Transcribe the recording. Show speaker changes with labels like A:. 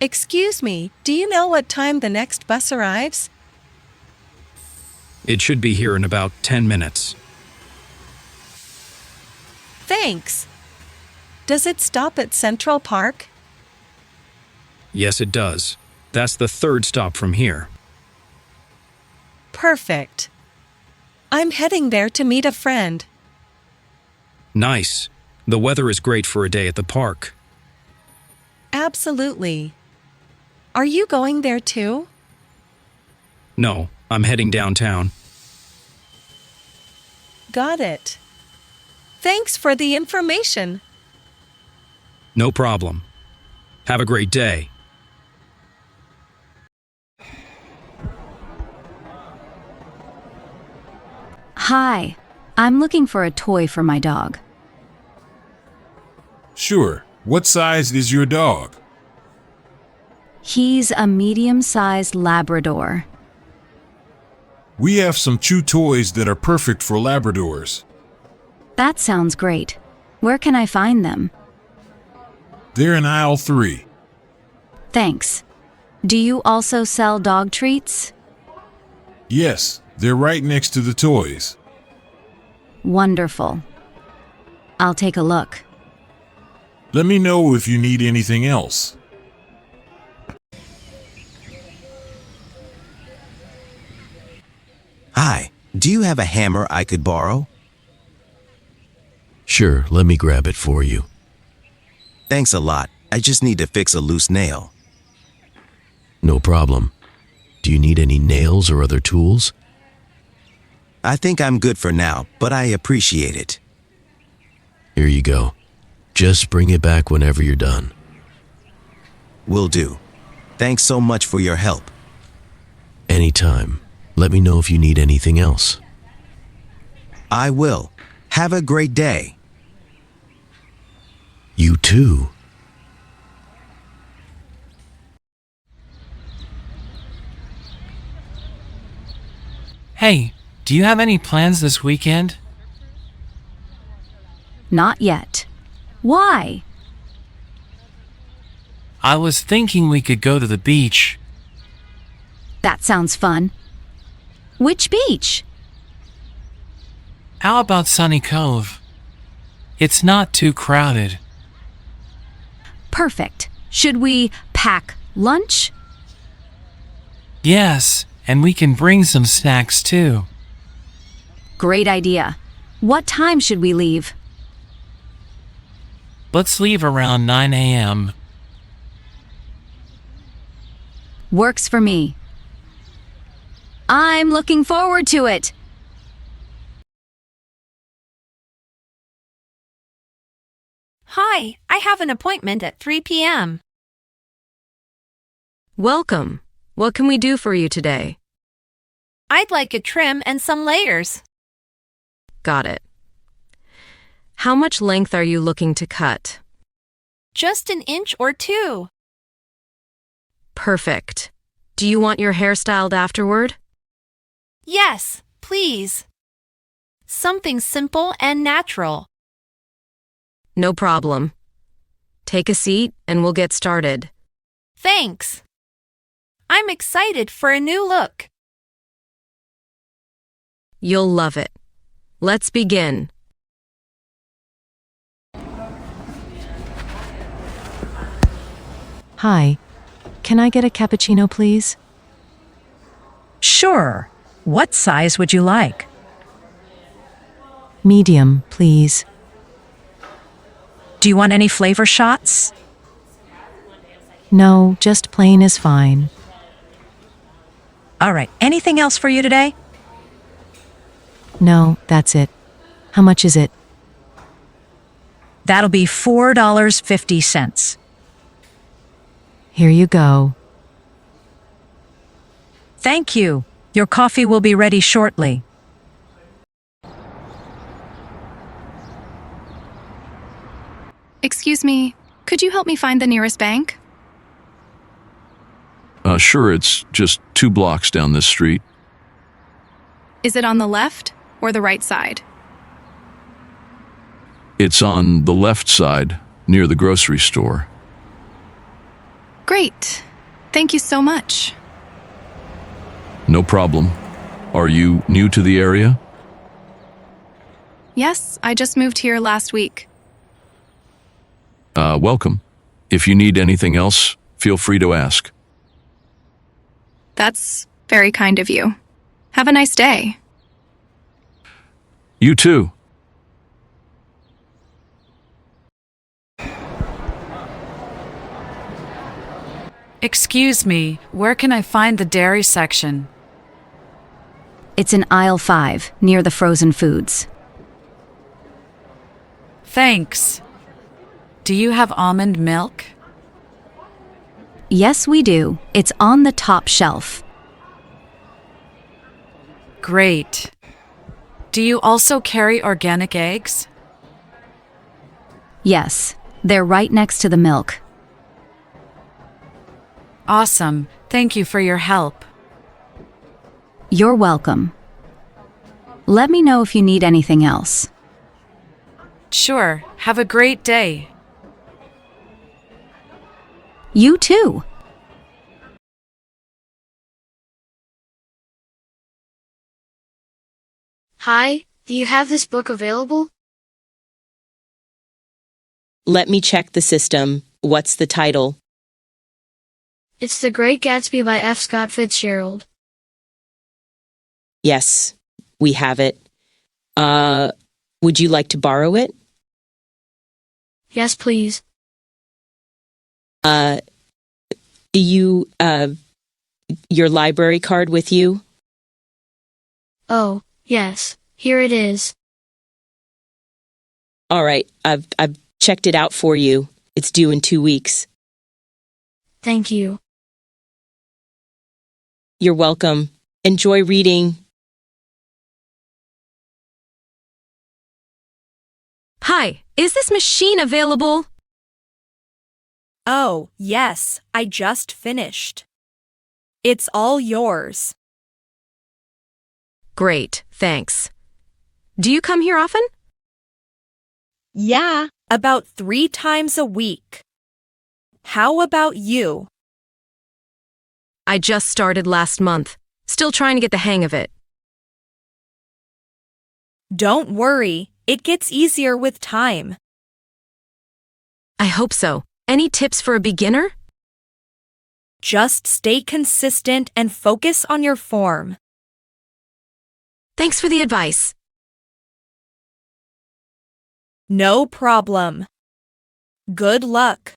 A: Excuse me, do you know what time the next bus arrives?
B: It should be here in about 10 minutes.
A: Thanks. Does it stop at Central Park?
B: Yes, it does. That's the third stop from here.
A: Perfect. I'm heading there to meet a friend.
B: Nice. The weather is great for a day at the park.
A: Absolutely. Are you going there too?
B: No, I'm heading downtown.
A: Got it. Thanks for the information.
B: No problem. Have a great day.
C: Hi, I'm looking for a toy for my dog.
D: Sure. What size is your dog?
C: He's a medium-sized Labrador.
D: We have some chew toys that are perfect for Labradors.
C: That sounds great. Where can I find them?
D: They're in aisle 3.
C: Thanks. Do you also sell dog treats?
D: Yes, they're right next to the toys.
C: Wonderful. I'll take a look.
D: Let me know if you need anything else.
E: Hi, do you have a hammer I could borrow?
F: Sure, let me grab it for you.
E: Thanks a lot. I just need to fix a loose nail.
F: No problem. Do you need any nails or other tools?
E: I think I'm good for now, but I appreciate it.
F: Here you go. Just bring it back whenever you're done.
E: Will do. Thanks so much for your help.
F: Anytime. Let me know if you need anything else.
E: I will. Have a great day.
F: You too.
G: Hey, do you have any plans this weekend?
C: Not yet. Why?
G: I was thinking we could go to the beach.
C: That sounds fun. Which beach?
G: How about Sunny Cove? It's not too crowded.
C: Perfect. Should we pack lunch?
G: Yes, and we can bring some snacks too.
C: Great idea. What time should we leave?
G: Let's leave around 9 a.m.
C: Works for me. I'm looking forward to it.
H: Hi, I have an appointment at 3 p.m.
I: Welcome. What can we do for you today?
H: I'd like a trim and some layers.
I: Got it. How much length are you looking to cut?
H: Just an inch or two.
I: Perfect. Do you want your hair styled afterward?
H: Yes, please. Something simple and natural.
I: No problem. Take a seat and we'll get started.
H: Thanks. I'm excited for a new look.
I: You'll love it. Let's begin.
J: Hi, can I get a cappuccino, please?
K: Sure. What size would you like?
J: Medium, please.
K: Do you want any flavor shots?
J: No, just plain is fine.
K: All right. Anything else for you today?
J: No, that's it. How much is it?
K: That'll be $4.50.
J: Here you go.
K: Thank you. Your coffee will be ready shortly.
L: Excuse me, could you help me find the nearest bank?
M: Sure, it's just 2 blocks down this street.
L: Is it on the left or the right side?
M: It's on the left side, near the grocery store.
L: Great. Thank you so much.
M: No problem. Are you new to the area?
L: Yes, I just moved here last week.
M: Welcome. If you need anything else, feel free to ask.
L: That's very kind of you. Have a nice day.
M: You too.
N: Excuse me, where can I find the dairy section?
C: It's in aisle 5, near the frozen foods.
N: Thanks. Do you have almond milk?
C: Yes, we do. It's on the top shelf.
N: Great. Do you also carry organic eggs?
C: Yes, they're right next to the milk.
N: Awesome. Thank you for your help.
C: You're welcome. Let me know if you need anything else.
N: Sure. Have a great day.
C: You too.
O: Hi, do you have this book available?
P: Let me check the system. What's the title?
O: It's The Great Gatsby by F. Scott Fitzgerald.
P: Yes, we have it. Would you like to borrow it?
O: Yes, please.
P: Do you, your library card with you?
O: Oh, yes, here it is.
P: All right, I've checked it out for you. It's due in 2 weeks.
O: Thank you.
P: You're welcome. Enjoy reading.
I: Hi, is this machine available?
H: Oh, yes, I just finished. It's all yours.
I: Great, thanks. Do you come here often?
H: Yeah, about 3 times a week. How about you?
I: I just started last month. Still trying to get the hang of it.
H: Don't worry, it gets easier with time.
I: I hope so. Any tips for a beginner?
H: Just stay consistent and focus on your form.
I: Thanks for the advice.
H: No problem. Good luck.